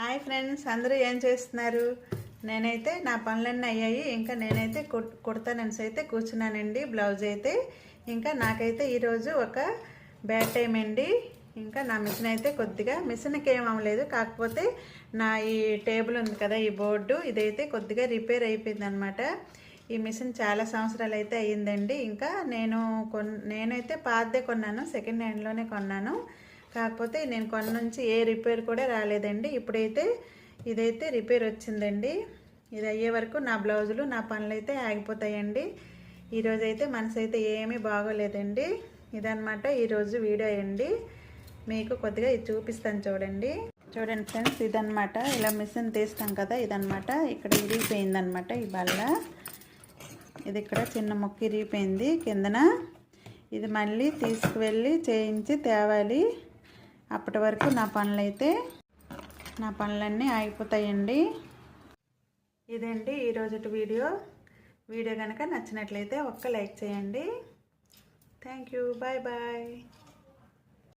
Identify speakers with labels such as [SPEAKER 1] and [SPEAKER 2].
[SPEAKER 1] Hi friends, అందరూ ఏం చేస్తున్నారు? నేనైతే నా పనులన్నీ అయ్యాయి. ఇంకా నేనైతే కుడతానని అయితే కూర్చున్నానండి. బ్లౌజ్ అయితే ఇంకా నాకైతే ఈరోజు ఒక బ్యాడ్ టైం అండి. ఇంకా నా మిషన్ అయితే కొద్దిగా మిషన్కి ఏం అవ్వలేదు, కాకపోతే నా ఈ టేబుల్ ఉంది కదా, ఈ బోర్డు ఇదైతే కొద్దిగా రిపేర్ అయిపోయింది అనమాట. ఈ మిషన్ చాలా సంవత్సరాలు అయితే అయ్యిందండి. ఇంకా నేనైతే పాతదే కొన్నాను, సెకండ్ హ్యాండ్లోనే కొన్నాను. కాకపోతే నేను కొన్న నుంచి ఏ రిపేర్ కూడా రాలేదండి. ఇప్పుడైతే ఇదైతే రిపేర్ వచ్చిందండి. ఇది అయ్యే వరకు నా బ్లౌజులు నా పనులు అయితే ఆగిపోతాయండి. ఈరోజైతే మనసు అయితే ఏమీ బాగోలేదండి. ఇదనమాట ఈరోజు వీడియో అండి. మీకు కొద్దిగా ఇది చూపిస్తాను చూడండి. చూడండి ఫ్రెండ్స్, ఇదనమాట ఇలా మిషన్ తీస్తాం కదా, ఇదనమాట ఇక్కడ ఇరిగిపోయిందనమాట. ఈ బల్ల ఇది ఇక్కడ చిన్న ముక్క ఇరిగిపోయింది కిందన. ఇది మళ్ళీ తీసుకువెళ్ళి చేయించి తేవాలి. అప్పటి వరకు నా పనులన్నీ ఆగిపోతాయండి. ఇదండి ఈరోజు వీడియో కనుక నచ్చినట్లయితే ఒక్క లైక్ చేయండి. Thank you. Bye bye.